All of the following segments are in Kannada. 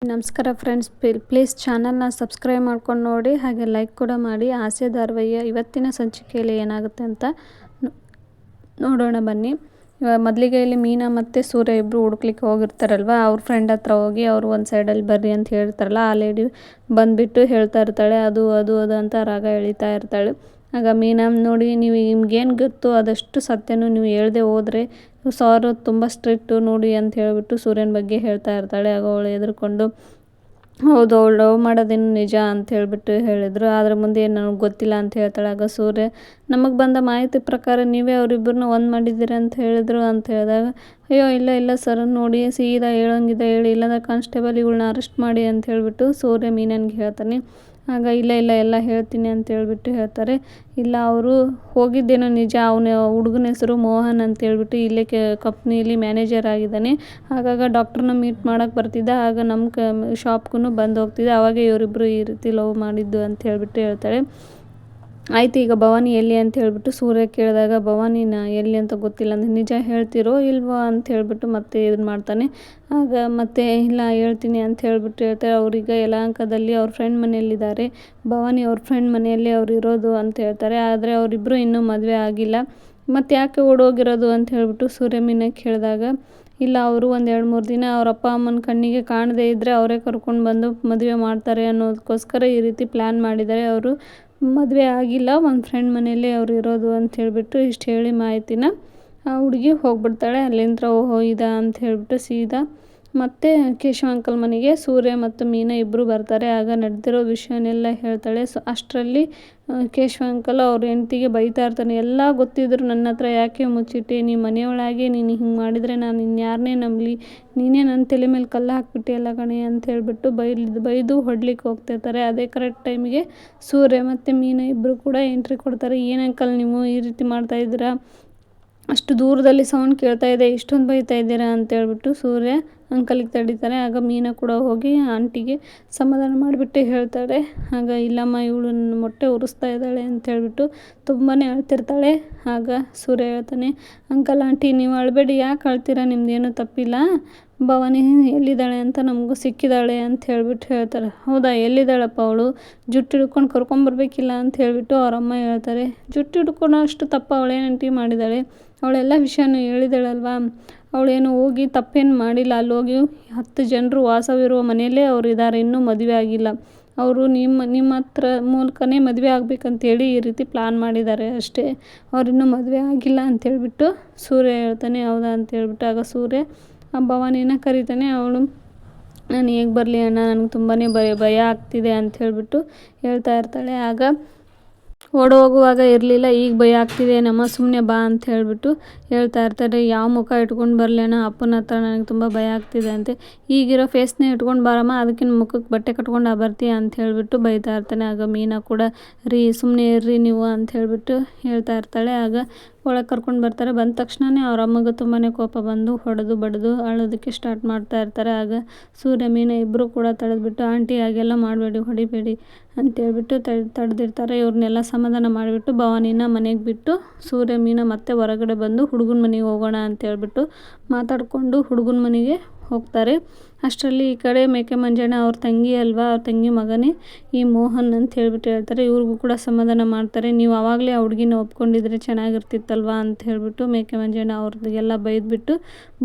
ನಮಸ್ಕಾರ ಫ್ರೆಂಡ್ಸ್, ಪ್ಲೀಸ್ ಚಾನಲ್ನ ಸಬ್ಸ್ಕ್ರೈಬ್ ಮಾಡ್ಕೊಂಡು ನೋಡಿ, ಹಾಗೆ ಲೈಕ್ ಕೂಡ ಮಾಡಿ. ಆಸೆ ಧಾರಾವಾಹಿಯ ಇವತ್ತಿನ ಸಂಚಿಕೆಯಲ್ಲಿ ಏನಾಗುತ್ತೆ ಅಂತ ನೋಡೋಣ ಬನ್ನಿ. ಮೊದಲಿಗೆ ಇಲ್ಲಿ ಮೀನಾ ಮತ್ತು ಸೂರ್ಯ ಇಬ್ಬರು ಹುಡುಕ್ಲಿಕ್ಕೆ ಹೋಗಿರ್ತಾರಲ್ವ, ಅವ್ರ ಫ್ರೆಂಡ್ ಹತ್ರ ಹೋಗಿ ಅವರು ಒಂದು ಸೈಡಲ್ಲಿ ಬರ್ರಿ ಅಂತ ಹೇಳ್ತಾರಲ್ಲ, ಆ ಲೇಡಿ ಬಂದುಬಿಟ್ಟು ಹೇಳ್ತಾ ಇರ್ತಾಳೆ ಅದು ಅದು ಅದು ಅಂತ ರಾಗ ಎಳಿತಾ ಇರ್ತಾಳೆ. ಆಗ ಮೀನಾ, ನೋಡಿ ನೀವು ನಿಮ್ಗೇನು ಗೊತ್ತು ಅದಷ್ಟು ಸತ್ಯನೂ ನೀವು ಹೇಳ್ದೆ ಹೋದರೆ ಸಾರು ತುಂಬ ಸ್ಟ್ರಿಕ್ಟು ನೋಡಿ ಅಂತ ಹೇಳಿಬಿಟ್ಟು ಸೂರ್ಯನ ಬಗ್ಗೆ ಹೇಳ್ತಾ ಇರ್ತಾಳೆ. ಆಗ ಅವಳು ಎದುರ್ಕೊಂಡು, ಹೌದು ಅವಳು ಲವ್ ಮಾಡೋದೇನು ನಿಜ ಅಂತ ಹೇಳಿಬಿಟ್ಟು ಹೇಳಿದರು, ಆದರೆ ಮುಂದೆ ಏನು ನನಗೆ ಗೊತ್ತಿಲ್ಲ ಅಂತ ಹೇಳ್ತಾಳೆ. ಆಗ ಸೂರ್ಯ, ನಮಗೆ ಬಂದ ಮಾಹಿತಿ ಪ್ರಕಾರ ನೀವೇ ಅವರಿಬ್ಬರನ್ನ ಒಂದು ಮಾಡಿದ್ದೀರಿ ಅಂತ ಹೇಳಿದರು ಅಂತ ಹೇಳಿದಾಗ, ಅಯ್ಯೋ ಇಲ್ಲ ಇಲ್ಲ ಸರ್, ನೋಡಿ ಸೀದಾ ಹೇಳೋಂಗಿದೆ ಹೇಳಿ, ಇಲ್ಲಾಂದ್ರೆ ಕಾನ್ಸ್ಟೇಬಲ್ ಇವಳನ್ನ ಅರೆಸ್ಟ್ ಮಾಡಿ ಅಂತ ಹೇಳಿಬಿಟ್ಟು ಸೂರ್ಯ ಮೀನನ್ಗೆ ಹೇಳ್ತಾನೆ. ಆಗ ಇಲ್ಲ ಇಲ್ಲ ಎಲ್ಲ ಹೇಳ್ತೀನಿ ಅಂತ ಹೇಳ್ಬಿಟ್ಟು ಹೇಳ್ತಾರೆ. ಇಲ್ಲ ಅವರು ಹೋಗಿದ್ದೇನೋ ನಿಜ, ಅವನ ಹುಡುಗನ ಹೆಸರು ಮೋಹನ್ ಅಂತ ಹೇಳ್ಬಿಟ್ಟು ಇಲ್ಲೇ ಕಂಪ್ನಿಯಲ್ಲಿ ಮ್ಯಾನೇಜರ್ ಆಗಿದ್ದಾನೆ. ಆಗಾಗ ಡಾಕ್ಟ್ರನ್ನ ಮೀಟ್ ಮಾಡೋಕ್ಕೆ ಬರ್ತಿದ್ದ, ಆಗ ನಮ್ಮ ಶಾಪ್ಗೂ ಬಂದು ಹೋಗ್ತಿದ್ದೆ, ಅವಾಗ ಇವರಿಬ್ಬರು ಈ ರೀತಿ ಲವ್ ಮಾಡಿದ್ದು ಅಂತ ಹೇಳ್ಬಿಟ್ಟು ಹೇಳ್ತಾಳೆ. ಆಯಿತು, ಈಗ ಭವಾನಿ ಎಲ್ಲಿ ಅಂತ ಹೇಳ್ಬಿಟ್ಟು ಸೂರ್ಯ ಕೇಳಿದಾಗ, ಭವಾನಿನ ಎಲ್ಲಿ ಅಂತ ಗೊತ್ತಿಲ್ಲ ಅಂದರೆ, ನಿಜ ಹೇಳ್ತಿರೋ ಇಲ್ವೋ ಅಂತ ಹೇಳ್ಬಿಟ್ಟು ಮತ್ತೆ ಇದನ್ನು ಮಾಡ್ತಾನೆ. ಆಗ ಮತ್ತೆ ಇಲ್ಲ ಹೇಳ್ತೀನಿ ಅಂತ ಹೇಳ್ಬಿಟ್ಟು ಹೇಳ್ತಾರೆ. ಅವ್ರೀಗ ಯಲಹಂಕದಲ್ಲಿ ಅವ್ರ ಫ್ರೆಂಡ್ ಮನೆಯಲ್ಲಿದ್ದಾರೆ, ಭವಾನಿ ಅವ್ರ ಫ್ರೆಂಡ್ ಮನೆಯಲ್ಲಿ ಅವ್ರು ಇರೋದು ಅಂತ ಹೇಳ್ತಾರೆ. ಆದರೆ ಅವರಿಬ್ಬರು ಇನ್ನೂ ಮದುವೆ ಆಗಿಲ್ಲ, ಮತ್ತು ಯಾಕೆ ಓಡೋಗಿರೋದು ಅಂತ ಹೇಳ್ಬಿಟ್ಟು ಸೂರ್ಯ ಮೀನ ಕೇಳಿದಾಗ, ಇಲ್ಲ ಅವರು ಒಂದು 2-3 ದಿನ ಅವ್ರ ಅಪ್ಪ ಅಮ್ಮನ ಕಣ್ಣಿಗೆ ಕಾಣದೇ ಇದ್ದರೆ ಅವರೇ ಕರ್ಕೊಂಡು ಬಂದು ಮದುವೆ ಮಾಡ್ತಾರೆ ಅನ್ನೋದಕ್ಕೋಸ್ಕರ ಈ ರೀತಿ ಪ್ಲ್ಯಾನ್ ಮಾಡಿದ್ದಾರೆ. ಅವರು ಮದುವೆ ಆಗಿಲ್ಲ, ಒಂದು ಫ್ರೆಂಡ್ ಮನೆಯಲ್ಲೇ ಅವ್ರು ಇರೋದು ಅಂತ ಹೇಳಿಬಿಟ್ಟು ಇಷ್ಟು ಹೇಳಿ ಮಾಹಿತಿನ ಆ ಹುಡುಗಿ ಹೋಗ್ಬಿಡ್ತಾಳೆ. ಅಲ್ಲಿಂದ ಓಹೋ ಇದಾ ಅಂತ ಹೇಳಿಬಿಟ್ಟು ಸೀದಾ ಮತ್ತು ಕೇಶವ ಅಂಕಲ್ ಮನೆಗೆ ಸೂರ್ಯ ಮತ್ತು ಮೀನಾ ಇಬ್ಬರು ಬರ್ತಾರೆ. ಆಗ ನಡೆದಿರೋ ವಿಷಯನೆಲ್ಲ ಹೇಳ್ತಾಳೆ. ಅಷ್ಟರಲ್ಲಿ ಕೇಶವ ಅಂಕಲ್ ಅವ್ರ ಹೆಂಡ್ತಿಗೆ ಬೈತಾ ಇರ್ತಾನೆ, ಎಲ್ಲ ಗೊತ್ತಿದ್ರು ನನ್ನ ಹತ್ರ ಯಾಕೆ ಮುಚ್ಚಿಟ್ಟೆ, ನೀ ಮನೆಯೊಳಗೆ ನೀನು ಹಿಂಗೆ ಮಾಡಿದರೆ ನಾನು ಇನ್ಯಾರನ್ನೇ ನಂಬಲಿ, ನೀನೇ ನನ್ನ ತಲೆ ಮೇಲೆ ಕಲ್ಲು ಹಾಕ್ಬಿಟ್ಟಿಯಲ್ಲ ಕಣೆ ಅಂತ ಹೇಳಿಬಿಟ್ಟು ಬೈದು ಹೊಡ್ಲಿಕ್ಕೆ ಹೋಗ್ತಿರ್ತಾರೆ. ಅದೇ ಕರೆಕ್ಟ್ ಟೈಮಿಗೆ ಸೂರ್ಯ ಮತ್ತು ಮೀನಾ ಇಬ್ಬರು ಕೂಡ ಎಂಟ್ರಿ ಕೊಡ್ತಾರೆ. ಏನು ಅಂಕಲ್ ನೀವು ಈ ರೀತಿ ಮಾಡ್ತಾಯಿದ್ದೀರಾ, ಅಷ್ಟು ದೂರದಲ್ಲಿ ಸೌಂಡ್ ಕೇಳ್ತಾ ಇದೆ, ಇಷ್ಟೊಂದು ಬೈತಾ ಇದ್ದೀರಾ ಅಂತ ಹೇಳ್ಬಿಟ್ಟು ಸೂರ್ಯ ಅಂಕಲಿಗೆ ತಡೀತಾರೆ. ಆಗ ಮೀನಾ ಕೂಡ ಹೋಗಿ ಆಂಟಿಗೆ ಸಮಾಧಾನ ಮಾಡಿಬಿಟ್ಟು ಹೇಳ್ತಾಳೆ. ಆಗ ಇಲ್ಲಮ್ಮ ಇವಳು ನನ್ನ ಮೊಟ್ಟೆ ಉರಿಸ್ತಾ ಇದ್ದಾಳೆ ಅಂತ ಹೇಳ್ಬಿಟ್ಟು ತುಂಬಾ ಅಳ್ತಿರ್ತಾಳೆ. ಆಗ ಸೂರ್ಯ ಹೇಳ್ತಾನೆ, ಅಂಕಲ್ ಆಂಟಿ ನೀವು ಅಳಬೇಡಿ, ಯಾಕೆ ಅಳ್ತೀರಾ, ನಿಮ್ದೇನು ತಪ್ಪಿಲ್ಲ, ಭವಾನಿ ಎಲ್ಲಿದ್ದಾಳೆ ಅಂತ ನಮಗೂ ಸಿಕ್ಕಿದ್ದಾಳೆ ಅಂತ ಹೇಳ್ಬಿಟ್ಟು ಹೇಳ್ತಾರೆ. ಹೌದಾ, ಎಲ್ಲಿದ್ದಾಳಪ್ಪ ಅವಳು, ಜುಟ್ಟು ಹಿಡ್ಕೊಂಡು ಕರ್ಕೊಂಬರ್ಬೇಕಿಲ್ಲ ಅಂತ ಹೇಳ್ಬಿಟ್ಟು ಅವರಮ್ಮ ಹೇಳ್ತಾರೆ. ಜುಟ್ಟು ಹಿಡ್ಕೊಳೋ ಅಷ್ಟು ತಪ್ಪ ಅವಳೇನಂಟಿ ಮಾಡಿದ್ದಾಳೆ, ಅವಳೆಲ್ಲ ವಿಷಯನೂ ಹೇಳಿದಾಳಲ್ವಾ, ಅವಳೇನು ಹೋಗಿ ತಪ್ಪೇನು ಮಾಡಿಲ್ಲ, ಅಲ್ಲಿ ಹೋಗಿ 10 ಜನರು ವಾಸವಿರುವ ಮನೆಯಲ್ಲೇ ಅವ್ರು ಇದ್ದಾರೆ, ಇನ್ನೂ ಮದುವೆ ಆಗಿಲ್ಲ, ಅವರು ನಿಮ್ಮ ಹತ್ರ ಮೂಲಕನೇ ಮದುವೆ ಆಗಬೇಕಂತೇಳಿ ಈ ರೀತಿ ಪ್ಲ್ಯಾನ್ ಮಾಡಿದ್ದಾರೆ ಅಷ್ಟೇ, ಅವ್ರಿನ್ನೂ ಮದುವೆ ಆಗಿಲ್ಲ ಅಂತೇಳ್ಬಿಟ್ಟು ಸೂರ್ಯ ಹೇಳ್ತಾನೆ. ಹೌದಾ ಅಂತ ಹೇಳ್ಬಿಟ್ಟು ಆಗ ಸೂರ್ಯ ಭವಾನಿನ ಕರೀತಾನೆ. ಅವಳು, ನಾನು ಹೇಗೆ ಬರಲಿ ಅಣ್ಣ, ನನಗೆ ತುಂಬಾ ಭಯ ಆಗ್ತಿದೆ ಅಂತ ಹೇಳ್ಬಿಟ್ಟು ಹೇಳ್ತಾ ಇರ್ತಾಳೆ. ಆಗ ಓಡೋಗುವಾಗ ಇರಲಿಲ್ಲ, ಈಗ ಭಯ ಆಗ್ತಿದೆ ನಮ್ಮ, ಸುಮ್ಮನೆ ಬಾ ಅಂತ ಹೇಳ್ಬಿಟ್ಟು ಹೇಳ್ತಾ ಇರ್ತಾರೆ. ಯಾವ ಮುಖ ಇಟ್ಕೊಂಡು ಬರಲಿ ಅಣ್ಣ, ಅಪ್ಪನ ಹತ್ರ ನನಗೆ ತುಂಬ ಭಯ ಆಗ್ತಿದೆ ಅಂತೆ, ಈಗಿರೋ ಫೇಸ್ನೇ ಇಟ್ಕೊಂಡು ಬಾರಮ್ಮ, ಅದಕ್ಕಿಂತ ಮುಖಕ್ಕೆ ಬಟ್ಟೆ ಕಟ್ಕೊಂಡು ಬರ್ತೀಯ ಅಂತ ಹೇಳ್ಬಿಟ್ಟು ಬೈತಾ ಇರ್ತಾನೆ. ಆಗ ಮೀನಾ ಕೂಡ, ರೀ ಸುಮ್ಮನೆ ಇರ್ರಿ ನೀವು ಅಂತ ಹೇಳ್ಬಿಟ್ಟು ಹೇಳ್ತಾ ಇರ್ತಾಳೆ. ಆಗ ಒಳಗೆ ಕರ್ಕೊಂಡು ಬರ್ತಾರೆ. ಬಂದ ತಕ್ಷಣವೇ ಅವ್ರ ಅಮ್ಮಗೆ ತುಂಬಾ ಕೋಪ ಬಂದು ಹೊಡೆದು ಬಡಿದು ಅಳೋದಕ್ಕೆ ಸ್ಟಾರ್ಟ್ ಮಾಡ್ತಾ ಇರ್ತಾರೆ. ಆಗ ಸೂರ್ಯ ಮೀನಾ ಇಬ್ಬರು ಕೂಡ ತಡೆದ್ಬಿಟ್ಟು, ಆಂಟಿ ಹಾಗೆಲ್ಲ ಮಾಡಬೇಡಿ, ಹೊಡಿಬೇಡಿ ಅಂತೇಳ್ಬಿಟ್ಟು ತಡೆದಿರ್ತಾರೆ. ಇವ್ರನ್ನೆಲ್ಲ ಸಮಾಧಾನ ಮಾಡಿಬಿಟ್ಟು ಭವಾನಿನ ಮನೆಗೆ ಬಿಟ್ಟು ಸೂರ್ಯ ಮೀನಾ ಮತ್ತೆ ಹೊರಗಡೆ ಬಂದು ಹುಡುಗನ ಮನೆಗೆ ಹೋಗೋಣ ಅಂತ ಹೇಳ್ಬಿಟ್ಟು ಮಾತಾಡಿಕೊಂಡು ಹುಡುಗನ ಮನೆಗೆ ಹೋಗ್ತಾರೆ. ಅಷ್ಟರಲ್ಲಿ ಈ ಕಡೆ ಮೇಕೆ ಮಂಜಣ್ಣ ಅವ್ರ ತಂಗಿ ಅಲ್ವಾ, ಅವ್ರ ತಂಗಿ ಮಗನೇ ಈ ಮೋಹನ್ ಅಂತ ಹೇಳ್ಬಿಟ್ಟು ಹೇಳ್ತಾರೆ. ಇವ್ರಿಗೂ ಕೂಡ ಸಮಾಧಾನ ಮಾಡ್ತಾರೆ. ನೀವು ಆವಾಗಲೇ ಆ ಹುಡುಗಿನ ಒಪ್ಕೊಂಡಿದ್ರೆ ಚೆನ್ನಾಗಿರ್ತಿತ್ತಲ್ವ ಅಂತ ಹೇಳ್ಬಿಟ್ಟು ಮೇಕೆ ಮಂಜಣ್ಣ ಅವ್ರದ್ದಿಗೆಲ್ಲ ಬೈದ್ಬಿಟ್ಟು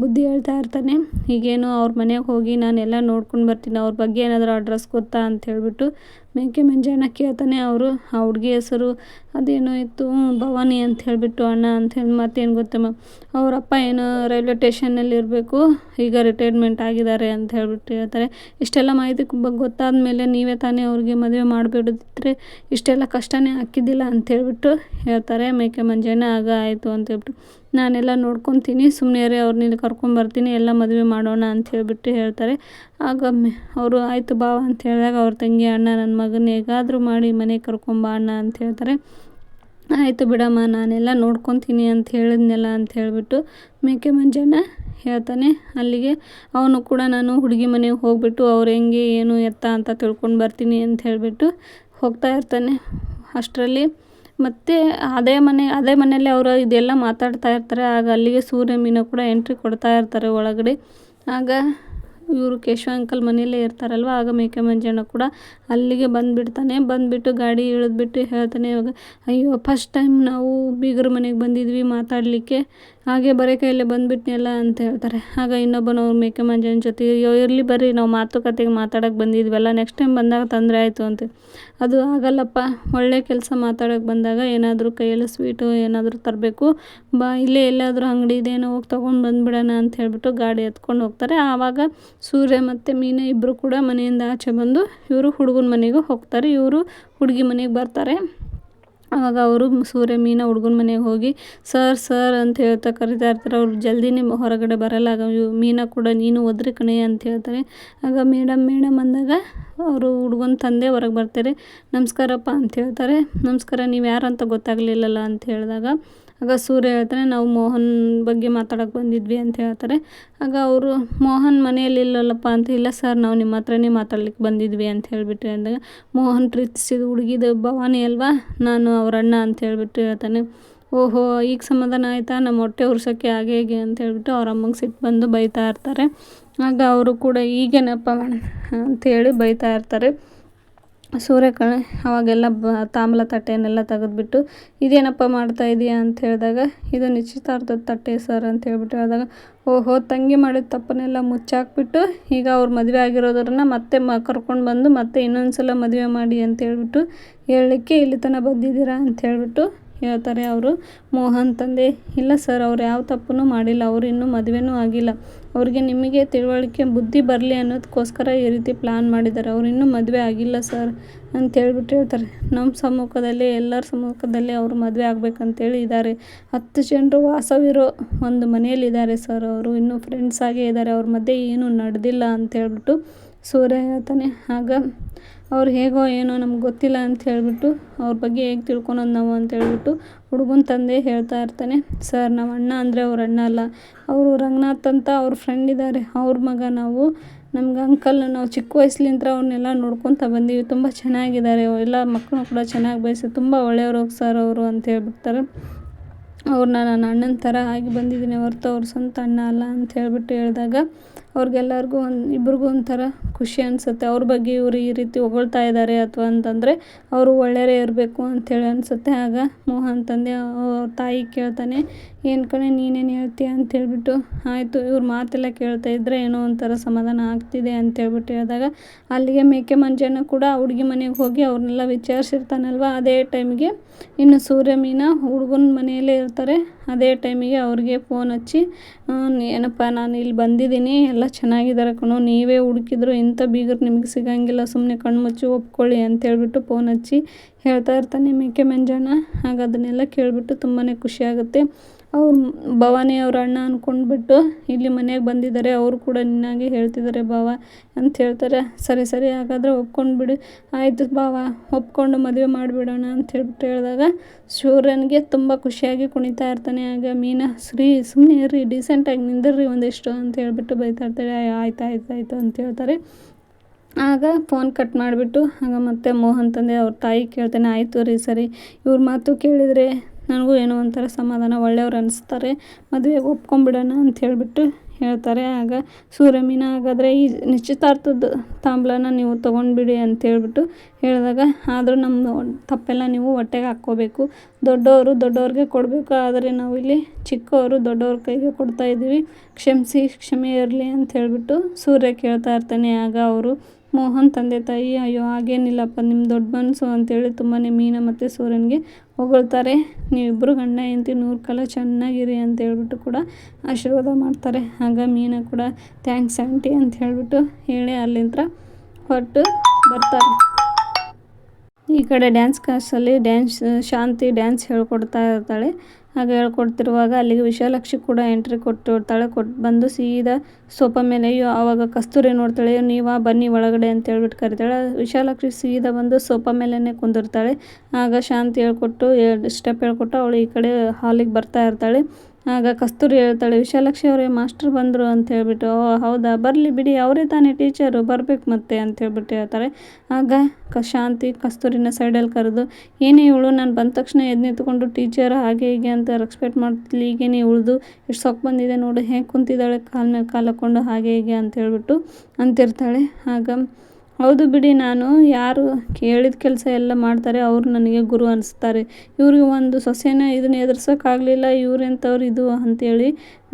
ಬುದ್ಧಿ ಹೇಳ್ತಾ ಇರ್ತಾನೆ. ಈಗೇನು ಅವ್ರ ಮನೆಗೆ ಹೋಗಿ ನಾನೆಲ್ಲ ನೋಡ್ಕೊಂಡು ಬರ್ತೀನಿ, ಅವ್ರ ಬಗ್ಗೆ ಏನಾದರೂ ಅಡ್ರೆಸ್ ಗೊತ್ತಾ ಅಂತ ಹೇಳ್ಬಿಟ್ಟು ಮೇಕೆ ಮಂಜಣ್ಣ ಕೇಳ್ತಾನೆ. ಅವರು ಆ ಹುಡುಗಿ ಹೆಸರು ಅದೇನೋ ಇತ್ತು, ಭವಾನಿ ಅಂತ ಹೇಳಿಬಿಟ್ಟು ಅಣ್ಣ ಅಂತ ಹೇಳಿ, ಮತ್ತೇನು ಗೊತ್ತಮ್ಮ, ಅವರಪ್ಪ ಏನೋ ರೈಲ್ವೆ ಸ್ಟೇಷನ್ನಲ್ಲಿ ಇರಬೇಕು, ಈಗ ರಿಟೈರ್ಮೆಂಟ್ ಆಗಿದ್ದಾರೆ ಅಂತ ಹೇಳ್ಬಿಟ್ಟು ಹೇಳ್ತಾರೆ. ಇಷ್ಟೆಲ್ಲ ಮಾಹಿತಿ ಗೊತ್ತಾದ ಮೇಲೆ ನೀವೇ ತಾನೇ ಅವ್ರಿಗೆ ಮದುವೆ ಮಾಡಿಬಿಡಿದ್ರೆ ಇಷ್ಟೆಲ್ಲ ಕಷ್ಟನೇ ಹಾಕಿದ್ದಿಲ್ಲ ಅಂತ ಹೇಳ್ಬಿಟ್ಟು ಹೇಳ್ತಾರೆ ಮೇಕೆ ಮಂಜಣ್ಣ. ಆಗ ಆಯಿತು ಅಂತ ಹೇಳ್ಬಿಟ್ಟು ನಾನೆಲ್ಲ ನೋಡ್ಕೊತೀನಿ, ಸುಮ್ಮನೆ ಅವ್ರನ್ನ ಇಲ್ಲಿ ಕರ್ಕೊಂಬರ್ತೀನಿ, ಎಲ್ಲ ಮದುವೆ ಮಾಡೋಣ ಅಂತ ಹೇಳ್ಬಿಟ್ಟು ಹೇಳ್ತಾರೆ. ಆಗ ಅವರು ಆಯಿತು ಬಾವ ಅಂತ ಹೇಳಿದಾಗ ಅವ್ರ ತಂಗಿ, ಅಣ್ಣ ನನ್ನ ಮಗನ ಹೇಗಾದರೂ ಮಾಡಿ ಮನೆಗೆ ಕರ್ಕೊಂಬ ಅಣ್ಣ ಅಂತ ಹೇಳ್ತಾರೆ. ಆಯಿತು ಬಿಡಮ್ಮ, ನಾನೆಲ್ಲ ನೋಡ್ಕೊತೀನಿ ಅಂತ ಹೇಳಿದ್ನೆಲ್ಲ ಅಂತ ಹೇಳ್ಬಿಟ್ಟು ಮೇಕೆ ಮಂಜಣ್ಣ ಹೇಳ್ತಾನೆ. ಅಲ್ಲಿಗೆ ಅವನು ಕೂಡ ನಾನು ಹುಡುಗಿ ಮನೆಗೆ ಹೋಗ್ಬಿಟ್ಟು ಅವ್ರು ಹೆಂಗೆ ಏನು ಎತ್ತ ಅಂತ ತಿಳ್ಕೊಂಡು ಬರ್ತೀನಿ ಅಂತ ಹೇಳಿಬಿಟ್ಟು ಹೋಗ್ತಾ ಇರ್ತಾನೆ. ಅಷ್ಟರಲ್ಲಿ ಮತ್ತು ಅದೇ ಮನೆಯಲ್ಲಿ ಅವರು ಇದೆಲ್ಲ ಮಾತಾಡ್ತಾ ಇರ್ತಾರೆ. ಆಗ ಅಲ್ಲಿಗೆ ಸೂರ್ಯ ಮೀನಾ ಕೂಡ ಎಂಟ್ರಿ ಕೊಡ್ತಾ ಇರ್ತಾರೆ ಒಳಗಡೆ. ಆಗ ಇವರು ಕೇಶವ ಅಂಕಲ್ ಮನೆಯಲ್ಲೇ ಇರ್ತಾರಲ್ವ, ಆಗ ಮೇಕೆ ಮಂಜಣ್ಣ ಕೂಡ ಅಲ್ಲಿಗೆ ಬಂದುಬಿಡ್ತಾನೆ. ಬಂದುಬಿಟ್ಟು ಗಾಡಿ ಇಳಿದ್ಬಿಟ್ಟು ಹೇಳ್ತಾನೆ, ಇವಾಗ ಅಯ್ಯೋ ಫಸ್ಟ್ ಟೈಮ್ ನಾವು ಬೀಗರ ಮನೆಗೆ ಬಂದಿದ್ವಿ ಮಾತಾಡಲಿಕ್ಕೆ, ಹಾಗೆ ಬರೀ ಕೈಯಲ್ಲೇ ಬಂದುಬಿಟ್ನಲ್ಲ ಅಂತ ಹೇಳ್ತಾರೆ. ಆಗ ಇನ್ನೊಬ್ಬನು ಮೇಕೆ ಮಂಜನ ಜೊತೆ, ಅಯ್ಯೋ ಇರಲಿ ಬರ್ರಿ, ನಾವು ಮಾತುಕತೆಗೆ ಮಾತಾಡೋಕ್ಕೆ ಬಂದಿದ್ವಲ್ಲ, ನೆಕ್ಸ್ಟ್ ಟೈಮ್ ಬಂದಾಗ ತೊಂದರೆ ಆಯಿತು ಅಂತ. ಅದು ಆಗಲ್ಲಪ್ಪ, ಒಳ್ಳೆ ಕೆಲಸ ಮಾತಾಡೋಕ್ಕೆ ಬಂದಾಗ ಏನಾದರೂ ಕೈಯಲ್ಲಿ ಸ್ವೀಟು ಏನಾದರೂ ತರಬೇಕು, ಬಾ ಇಲ್ಲೇ ಎಲ್ಲಾದರೂ ಅಂಗಡಿ ಇದೇನೋ ಹೋಗಿ ತೊಗೊಂಡು ಬಂದುಬಿಡೋಣ ಅಂತ ಹೇಳ್ಬಿಟ್ಟು ಗಾಡಿ ಎತ್ಕೊಂಡು ಹೋಗ್ತಾರೆ. ಆವಾಗ ಸೂರ್ಯ ಮತ್ತು ಮೀನಾ ಇಬ್ಬರು ಕೂಡ ಮನೆಯಿಂದ ಆಚೆ ಬಂದು ಇವರು ಹುಡುಗನ ಮನೆಗೆ ಹೋಗ್ತಾರೆ, ಇವರು ಹುಡುಗಿ ಮನೆಗೆ ಬರ್ತಾರೆ. ಆವಾಗ ಅವರು ಸೂರ್ಯ ಮೀನಾ ಹುಡುಗನ ಮನೆಗೆ ಹೋಗಿ ಸರ್ ಸರ್ ಅಂತ ಹೇಳ್ತಾ ಕರಿತಾ ಇರ್ತಾರೆ. ಅವ್ರು ಜಲ್ದಿನೇ ಹೊರಗಡೆ ಬರಲ್ಲ. ಆಗ ಮೀನಾ ಕೂಡ ನೀನು ಒದ್ರಿ ಕಣೆ ಅಂತ ಹೇಳ್ತಾರೆ. ಆಗ ಮೇಡಮ್ ಅಂದಾಗ ಅವರು ಹುಡುಗನ ತಂದೆ ಹೊರಗೆ ಬರ್ತಾರೆ. ನಮಸ್ಕಾರಪ್ಪ ಅಂತ ಹೇಳ್ತಾರೆ. ನಮಸ್ಕಾರ, ನೀವು ಯಾರು ಅಂತ ಗೊತ್ತಾಗಲಿಲ್ಲಲ್ಲ ಅಂತ ಹೇಳಿದಾಗ ಆಗ ಸೂರ್ಯ ಹೇಳ್ತಾನೆ, ನಾವು ಮೋಹನ್ ಬಗ್ಗೆ ಮಾತಾಡೋಕ್ಕೆ ಬಂದಿದ್ವಿ ಅಂತ ಹೇಳ್ತಾರೆ. ಆಗ ಅವರು ಮೋಹನ್ ಮನೆಯಲ್ಲಿ ಇಲ್ಲಲ್ಲಪ್ಪ ಅಂತ, ಇಲ್ಲ ಸರ್ ನಾವು ನಿಮ್ಮ ಹತ್ರನೇ ಮಾತಾಡ್ಲಿಕ್ಕೆ ಬಂದಿದ್ವಿ ಅಂತ ಹೇಳಿಬಿಟ್ಟು ಅಂದಾಗ, ಮೋಹನ್ ಪ್ರೀತಿಸಿದ ಹುಡುಗಿದು ಭವಾನಿ ಅಲ್ವಾ, ನಾನು ಅವ್ರ ಅಣ್ಣ ಅಂತ ಹೇಳ್ಬಿಟ್ಟು ಹೇಳ್ತಾನೆ. ಓಹೋ ಈಗ ಸಮಾಧಾನ ಆಯಿತಾ, ನಮ್ಮ ಹೊಟ್ಟೆ ಉರ್ಸೋಕ್ಕೆ ಹಾಗೆ ಹೇಗೆ ಅಂತ ಹೇಳ್ಬಿಟ್ಟು ಅವ್ರ ಅಮ್ಮಗೆ ಸಿಟ್ಟು ಬಂದು ಬೈತಾ ಇರ್ತಾರೆ. ಆಗ ಅವರು ಕೂಡ ಈಗೇನಪ್ಪ ಅಂತೇಳಿ ಬೈತಾ ಇರ್ತಾರೆ. ಸೂರ್ಯಕಾಂತ್ ಅವಾಗೆಲ್ಲ ತಾಮ್ರ ತಟ್ಟೆಯನ್ನೆಲ್ಲ ತೆಗೆದ್ಬಿಟ್ಟು ಇದೇನಪ್ಪ ಮಾಡ್ತಾ ಇದೀಯಾ ಅಂತ ಹೇಳಿದಾಗ, ಇದು ನಿಶ್ಚಿತಾರ್ಥದ ತಟ್ಟೆ ಸರ್ ಅಂತ ಹೇಳ್ಬಿಟ್ಟು ಹೇಳಿದಾಗ, ಓಹೋ ತಂಗಿ ಮಾಡಿದ ತಪ್ಪನ್ನೆಲ್ಲ ಮುಚ್ಚಾಕ್ಬಿಟ್ಟು ಈಗ ಅವ್ರು ಮದುವೆ ಆಗಿರೋದನ್ನ ಮತ್ತೆ ಕರ್ಕೊಂಡು ಬಂದು ಮತ್ತೆ ಇನ್ನೊಂದು ಸಲ ಮದುವೆ ಮಾಡಿ ಅಂತ ಹೇಳ್ಬಿಟ್ಟು ಹೇಳಲಿಕ್ಕೆ ಇಲ್ಲಿ ತನಕ ಬಂದಿದ್ದೀರಾ ಅಂತ ಹೇಳ್ಬಿಟ್ಟು ಹೇಳ್ತಾರೆ ಅವರು. ಮೋಹನ್ ತಂದೆ, ಇಲ್ಲ ಸರ್ ಅವ್ರು ಯಾವ ತಪ್ಪು ಮಾಡಿಲ್ಲ, ಅವ್ರು ಇನ್ನೂ ಮದುವೆನೂ ಆಗಿಲ್ಲ, ಅವ್ರಿಗೆ ನಿಮಗೆ ತಿಳುವಳಿಕೆ ಬುದ್ಧಿ ಬರಲಿ ಅನ್ನೋದಕ್ಕೋಸ್ಕರ ಈ ರೀತಿ ಪ್ಲ್ಯಾನ್ ಮಾಡಿದ್ದಾರೆ, ಅವ್ರು ಇನ್ನೂ ಮದುವೆ ಆಗಿಲ್ಲ ಸರ್ ಅಂತ ಹೇಳ್ಬಿಟ್ಟು ಹೇಳ್ತಾರೆ. ನಮ್ಮ ಸಮ್ಮುಖದಲ್ಲಿ ಎಲ್ಲರ ಸಮ್ಮುಖದಲ್ಲಿ ಅವರು ಮದುವೆ ಆಗಬೇಕಂತೇಳಿ ಇದ್ದಾರೆ. 10 ಜನರು ವಾಸವಿರೋ ಒಂದು ಮನೆಯಲ್ಲಿದ್ದಾರೆ ಸರ್, ಅವರು ಇನ್ನೂ ಫ್ರೆಂಡ್ಸ್ ಆಗೇ ಇದ್ದಾರೆ, ಅವ್ರ ಮಧ್ಯೆ ಏನೂ ನಡೆದಿಲ್ಲ ಅಂತ ಹೇಳ್ಬಿಟ್ಟು ಸೂರ್ಯ ಹೇಳ್ತಾನೆ. ಆಗ ಅವ್ರು ಹೇಗೋ ಏನೋ ನಮ್ಗೆ ಗೊತ್ತಿಲ್ಲ ಅಂತ ಹೇಳ್ಬಿಟ್ಟು ಅವ್ರ ಬಗ್ಗೆ ಹೇಗೆ ತಿಳ್ಕೊಳೋದು ನಾವು ಅಂತ ಹೇಳ್ಬಿಟ್ಟು ಹುಡುಗನ ತಂದೆ ಹೇಳ್ತಾ ಇರ್ತಾನೆ. ಸರ್ ನಾವು ಅಣ್ಣ ಅಂದರೆ ಅವ್ರ ಅಣ್ಣ ಅಲ್ಲ, ಅವರು ರಂಗನಾಥ್ ಅಂತ ಅವ್ರ ಫ್ರೆಂಡ್ ಇದ್ದಾರೆ, ಅವ್ರ ಮಗ ನಾವು, ನಮ್ಗೆ ಅಂಕಲ್, ನಾವು ಚಿಕ್ಕ ವಯಸ್ಸಲಿಂದ ಅವ್ರನ್ನೆಲ್ಲ ನೋಡ್ಕೊತ ಬಂದೀವಿ, ತುಂಬ ಚೆನ್ನಾಗಿದ್ದಾರೆ, ಎಲ್ಲ ಮಕ್ಕಳು ಕೂಡ ಚೆನ್ನಾಗಿ ಬಯಸಿ ತುಂಬ ಒಳ್ಳೆಯವರು ಸರ್ ಅವರು ಅಂತ ಹೇಳ್ಬಿಡ್ತಾರೆ. ಅವ್ರನ್ನ ನಾನು ಅಣ್ಣನ ಥರ ಆಗಿ ಬಂದಿದ್ದೀನಿ ಹೊರತು ಅವ್ರ ಸ್ವಂತ ಅಣ್ಣ ಅಲ್ಲ ಅಂತ ಹೇಳ್ಬಿಟ್ಟು ಹೇಳಿದಾಗ ಅವ್ರಿಗೆಲ್ಲರಿಗೂ ಇಬ್ರಿಗೂ ಒಂಥರ ಖುಷಿ ಅನಿಸುತ್ತೆ. ಅವ್ರ ಬಗ್ಗೆ ಇವರು ಈ ರೀತಿ ಹೊಗಳ್ತಾ ಇದ್ದಾರೆ ಅಥವಾ ಅಂತಂದರೆ ಅವರು ಒಳ್ಳೆಯವರೇ ಇರಬೇಕು ಅಂಥೇಳಿ ಅನಿಸುತ್ತೆ. ಆಗ ಮೋಹನ್ ತಂದೆ ಅವ್ರ ತಾಯಿ ಕೇಳ್ತಾನೆ, ಏನು ಕಣೆ ನೀನೇನು ಹೇಳ್ತೀಯ ಅಂತ ಹೇಳ್ಬಿಟ್ಟು, ಆಯಿತು ಇವ್ರ ಮಾತೆಲ್ಲ ಕೇಳ್ತಾ ಇದ್ದರೆ ಏನೋ ಒಂಥರ ಸಮಾಧಾನ ಆಗ್ತಿದೆ ಅಂತ ಹೇಳ್ಬಿಟ್ಟು ಹೇಳಿದಾಗ ಅಲ್ಲಿಗೆ ಮೇಕೆ ಮಂಜಣ್ಣ ಕೂಡ ಹುಡುಗಿ ಮನೆಗೆ ಹೋಗಿ ಅವ್ರನ್ನೆಲ್ಲ ವಿಚಾರಿಸಿರ್ತಾನಲ್ವ. ಅದೇ ಟೈಮಿಗೆ ಇನ್ನು ಸೂರ್ಯ ಮೀನಾ ಹುಡುಗನ ಮನೆಯಲ್ಲೇ ಇರ್ತಾರೆ. ಅದೇ ಟೈಮಿಗೆ ಅವ್ರಿಗೆ ಫೋನ್ ಹಚ್ಚಿ, ಏನಪ್ಪ ನಾನು ಇಲ್ಲಿ ಬಂದಿದ್ದೀನಿ, ಎಲ್ಲ ಚೆನ್ನಾಗಿದ್ದಾರೆ ಕಣೋ, ನೀವೇ ಹುಡುಕಿದ್ರು ಇಂಥ ಬೀಗರು ನಿಮಗೆ ಸಿಗೋಂಗಿಲ್ಲ, ಸುಮ್ಮನೆ ಕಣ್ಮುಚ್ಚಿ ಒಪ್ಕೊಳ್ಳಿ ಅಂತ ಹೇಳ್ಬಿಟ್ಟು ಫೋನ್ ಹಚ್ಚಿ ಹೇಳ್ತಾ ಇರ್ತಾನೆ ಮೇಕೆ ಮಂಜಣ್ಣ. ಆಗ ಅದನ್ನೆಲ್ಲ ಕೇಳಿಬಿಟ್ಟು ತುಂಬಾ ಖುಷಿಯಾಗುತ್ತೆ. ಅವ್ರು ಭವಾನಿ ಅವ್ರ ಅಣ್ಣ ಅಂದ್ಕೊಂಡ್ಬಿಟ್ಟು ಇಲ್ಲಿ ಮನೆಗೆ ಬಂದಿದ್ದಾರೆ, ಅವರು ಕೂಡ ನಿನ್ನಾಗೆ ಹೇಳ್ತಿದ್ದಾರೆ ಭಾವ ಅಂತ ಹೇಳ್ತಾರೆ. ಸರಿ ಹಾಗಾದರೆ ಒಪ್ಕೊಂಡು ಬಿಡು, ಆಯಿತು ಭಾವ ಒಪ್ಕೊಂಡು ಮದುವೆ ಮಾಡಿಬಿಡೋಣ ಅಂತ ಹೇಳ್ಬಿಟ್ಟು ಹೇಳಿದಾಗ ಸೂರ್ಯನಿಗೆ ತುಂಬ ಖುಷಿಯಾಗಿ ಕುಣಿತಾ ಇರ್ತಾನೆ. ಆಗ ಮೀನಾ, ಸುಮ್ಮನೆ ಇರ್ರಿ, ಡೀಸೆಂಟಾಗಿ ನಿಂದಿರ್ರಿ ಒಂದಿಷ್ಟು ಅಂತ ಹೇಳ್ಬಿಟ್ಟು ಬೈತಾ ಇರ್ತಾರೆ. ಆಯ್ತು ಅಂತ ಹೇಳ್ತಾರೆ. ಆಗ ಫೋನ್ ಕಟ್ ಮಾಡಿಬಿಟ್ಟು ಆಗ ಮತ್ತೆ ಮೋಹನ್ ತಂದೆ ಅವ್ರ ತಾಯಿ ಕೇಳ್ತಾನೆ, ಆಯಿತು ರೀ ಸರಿ, ಇವ್ರ ಮಾತು ಕೇಳಿದರೆ ನನಗೂ ಏನೋ ಒಂಥರ ಸಮಾಧಾನ, ಒಳ್ಳೆಯವ್ರು ಅನಿಸ್ತಾರೆ, ಮದುವೆಗೆ ಒಪ್ಕೊಂಬಿಡೋಣ ಅಂತ ಹೇಳ್ಬಿಟ್ಟು ಹೇಳ್ತಾರೆ. ಆಗ ಸೂರ್ಯ ಮೀನಾ, ಹಾಗಾದರೆ ಈ ನಿಶ್ಚಿತಾರ್ಥದ ತಾಂಬೂಲನ ನೀವು ತೊಗೊಂಡ್ಬಿಡಿ ಅಂತ ಹೇಳ್ಬಿಟ್ಟು ಹೇಳಿದಾಗ, ಆದರೂ ನಮ್ಮ ತಪ್ಪೆಲ್ಲ ನೀವು ಹೊಟ್ಟೆಗೆ ಹಾಕ್ಕೋಬೇಕು, ದೊಡ್ಡವರು ದೊಡ್ಡವ್ರಿಗೆ ಕೊಡಬೇಕು, ಆದರೆ ನಾವು ಇಲ್ಲಿ ಚಿಕ್ಕವರು ದೊಡ್ಡವ್ರ ಕೈಗೆ ಕೊಡ್ತಾಯಿದ್ದೀವಿ, ಕ್ಷಮೆ ಇರಲಿ ಅಂತ ಹೇಳ್ಬಿಟ್ಟು ಸೂರ್ಯ ಕೇಳ್ತಾ ಇರ್ತಾನೆ. ಆಗ ಅವರು ಮೋಹನ್ ತಂದೆ ತಾಯಿ, ಅಯ್ಯೋ ಹಾಗೇನಿಲ್ಲಪ್ಪ, ನಿಮ್ಮ ದೊಡ್ಡ ಮನಸ್ಸು ಅಂತೇಳಿ ತುಂಬಾ ಮೀನಾ ಮತ್ತು ಸೂರ್ಯನಿಗೆ ಹೊಗಳ್ತಾರೆ. ನೀವಿಬ್ಬರು ಗಂಡ ಹೆಂಡತಿ 100 ಕಾಲ ಚೆನ್ನಾಗಿರಿ ಅಂತ ಹೇಳ್ಬಿಟ್ಟು ಕೂಡ ಆಶೀರ್ವಾದ ಮಾಡ್ತಾರೆ. ಆಗ ಮೀನಾ ಕೂಡ ಥ್ಯಾಂಕ್ಸ್ ಆಂಟಿ ಅಂತ ಹೇಳ್ಬಿಟ್ಟು ಹೇಳಿ ಅಲ್ಲಿಂದ ಹೊರಟು ಬರ್ತಾರೆ. ಈ ಕಡೆ ಡ್ಯಾನ್ಸ್ ಕ್ಲಾಸಲ್ಲಿ ಶಾಂತಿ ಡ್ಯಾನ್ಸ್ ಹೇಳ್ಕೊಡ್ತಾ ಇರ್ತಾಳೆ. ಹಾಗೆ ಹೇಳ್ಕೊಡ್ತಿರುವಾಗ ಅಲ್ಲಿಗೆ ವಿಶಾಲಾಕ್ಷಿ ಕೂಡ ಎಂಟ್ರಿ ಕೊಟ್ಟು ಬಂದು ಸೀದಾ ಸೋಫಾ ಮೇಲೆ, ಆವಾಗ ಕಸ್ತೂರಿ ನೋಡ್ತಾಳೆ, ನೀವಾ ಬನ್ನಿ ಒಳಗಡೆ ಅಂತ ಹೇಳ್ಬಿಟ್ಟು ಕರಿತಾಳೆ. ವಿಶಾಲಾಕ್ಷಿ ಸೀದಾ ಬಂದು ಸೋಫಾ ಮೇಲೇ ಕುಂದಿರ್ತಾಳೆ. ಆಗ ಶಾಂತಿ ಸ್ಟೆಪ್ ಹೇಳ್ಕೊಟ್ಟು ಅವಳು ಈ ಕಡೆ ಹಾಲಿಗೆ ಬರ್ತಾ ಇರ್ತಾಳೆ. ಆಗ ಕಸ್ತೂರಿ ಹೇಳ್ತಾಳೆ, ವಿಶಾಲಾಕ್ಷಿ ಅವರೇ ಮಾಸ್ಟರ್ ಬಂದರು ಅಂತ ಹೇಳ್ಬಿಟ್ಟು. ಓ ಹೌದಾ, ಬರಲಿ ಬಿಡಿ, ಅವರೇ ತಾನೇ ಟೀಚರು, ಬರಬೇಕು ಮತ್ತೆ ಅಂತ ಹೇಳ್ಬಿಟ್ಟು ಹೇಳ್ತಾಳೆ. ಆಗ ಶಾಂತಿ ಕಸ್ತೂರಿನ ಸೈಡಲ್ಲಿ ಕರೆದು, ಏನೇ ಇವಳು ನಾನು ಬಂದ ತಕ್ಷಣ ಎದ್ದು ನಿಂತ್ಕೊಂಡು ಟೀಚರ್ ಹಾಗೆ ಹೀಗೆ ಅಂತ ರೆಸ್ಪೆಕ್ಟ್ ಮಾಡ್ತಿದ್ಲಿ, ಈಗೇನೆ ಉಳಿದು ಎಷ್ಟು ಸೊಕ್ಕ ಬಂದಿದೆ ನೋಡು, ಹೇಗೆ ಕುಂತಿದ್ದಾಳೆ ಕಾಲ ಮೇಲೆ ಕಾಲು ಹಾಕ್ಕೊಂಡು ಹಾಗೆ ಹೀಗೆ ಅಂತ ಹೇಳ್ಬಿಟ್ಟು ಅಂತಿರ್ತಾಳೆ. ಆಗ ಹೌದು ಬಿಡಿ, ನಾನು ಯಾರು ಹೇಳಿದ ಕೆಲಸ ಎಲ್ಲ ಮಾಡ್ತಾರೆ ಅವ್ರು ನನಗೆ ಗುರು ಅನಿಸ್ತಾರೆ. ಇವ್ರಿಗೆ ಒಂದು ಸೊಸೆನ ಇದನ್ನ ಎದುರ್ಸೋಕ್ಕಾಗಲಿಲ್ಲ, ಇವ್ರೆಂಥವ್ರು ಇದು ಅಂಥೇಳಿ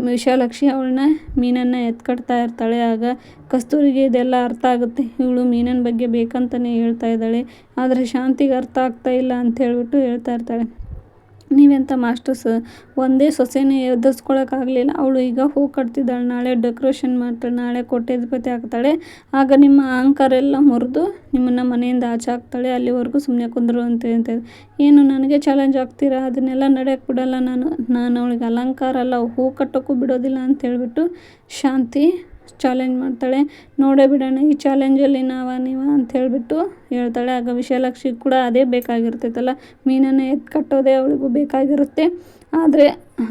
ವಿಶಾಲಾಕ್ಷಿ ಅವಳನ್ನ ಮೀನನ್ನು ಎತ್ಕಟ್ತಾ ಇರ್ತಾಳೆ. ಆಗ ಕಸ್ತೂರಿಗೆ ಇದೆಲ್ಲ ಅರ್ಥ ಆಗುತ್ತೆ, ಇವಳು ಮೀನನ ಬಗ್ಗೆ ಬೇಕಂತಲೇ ಹೇಳ್ತಾ ಇದ್ದಾಳೆ, ಆದರೆ ಶಾಂತಿಗೆ ಅರ್ಥ ಆಗ್ತಾ ಇಲ್ಲ ಅಂತ ಹೇಳ್ಬಿಟ್ಟು ಹೇಳ್ತಾ ಇರ್ತಾಳೆ. ನೀವೆಂಥ ಮಾಸ್ಟರ್ಸ್, ಒಂದೇ ಸೊಸೆನೇ ಎದುರಿಸ್ಕೊಳಕ್ಕಾಗಲಿಲ್ಲ, ಅವಳು ಈಗ ಹೂ ಕಟ್ತಿದ್ದಾಳೆ, ನಾಳೆ ಡೆಕೋರೇಷನ್ ಮಾಡ್ತಾಳೆ, ನಾಳೆ ಕೋಟ್ಯಾಧಿಪತಿ ಆಗ್ತಾಳೆ, ಆಗ ನಿಮ್ಮ ಅಹಂಕಾರ ಎಲ್ಲ ಮುರಿದು ನಿಮ್ಮನ್ನು ಮನೆಯಿಂದ ಆಚೆ ಹಾಕ್ತಾಳೆ, ಅಲ್ಲಿವರೆಗೂ ಸುಮ್ಮನೆ ಕುಂದರು ಅಂತ ಏನು ನನಗೆ ಚಾಲೆಂಜ್ ಆಗ್ತೀರಾ, ಅದನ್ನೆಲ್ಲ ನಡೆಯೋಕ್ಕೆ ಬಿಡಲ್ಲ, ನಾನು ಅವಳಿಗೆ ಅಲಂಕಾರ ಅಲ್ಲ, ಹೂ ಕಟ್ಟೋಕ್ಕೂ ಬಿಡೋದಿಲ್ಲ ಅಂತ ಹೇಳ್ಬಿಟ್ಟು ಶಾಂತಿ ಚಾಲೆಂಜ್ ಮಾಡ್ತಾಳೆ. ನೋಡೇ ಬಿಡೋಣ ಈ ಚಾಲೆಂಜಲ್ಲಿ ನೀವು ಅಂತ ಹೇಳ್ಬಿಟ್ಟು ಹೇಳ್ತಾಳೆ. ಆಗ ವಿಶಾಲಾಕ್ಷಿ ಕೂಡ ಅದೇ ಬೇಕಾಗಿರ್ತೈತಲ್ಲ, ಮೀನನ್ನು ಎತ್ತು ಕಟ್ಟೋದೇ ಅವಳಿಗೂ ಬೇಕಾಗಿರುತ್ತೆ. ಆದರೆ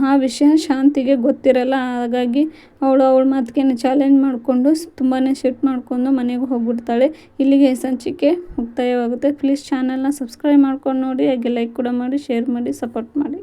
ಆ ವಿಷಯ ಶಾಂತಿಗೆ ಗೊತ್ತಿರಲ್ಲ. ಹಾಗಾಗಿ ಅವಳ ಮಾತಿಗೆ ಚಾಲೆಂಜ್ ಮಾಡಿಕೊಂಡು ತುಂಬಾ ಸಿಟ್ಟು ಮಾಡಿಕೊಂಡು ಮನೆಗೆ ಹೋಗ್ಬಿಡ್ತಾಳೆ. ಇಲ್ಲಿಗೆ ಸಂಚಿಕೆ ಮುಕ್ತಾಯವಾಗುತ್ತೆ. ಪ್ಲೀಸ್ ಚಾನಲ್ನ ಸಬ್ಸ್ಕ್ರೈಬ್ ಮಾಡ್ಕೊಂಡು ನೋಡಿ, ಹಾಗೆ ಲೈಕ್ ಕೂಡ ಮಾಡಿ, ಶೇರ್ ಮಾಡಿ, ಸಪೋರ್ಟ್ ಮಾಡಿ.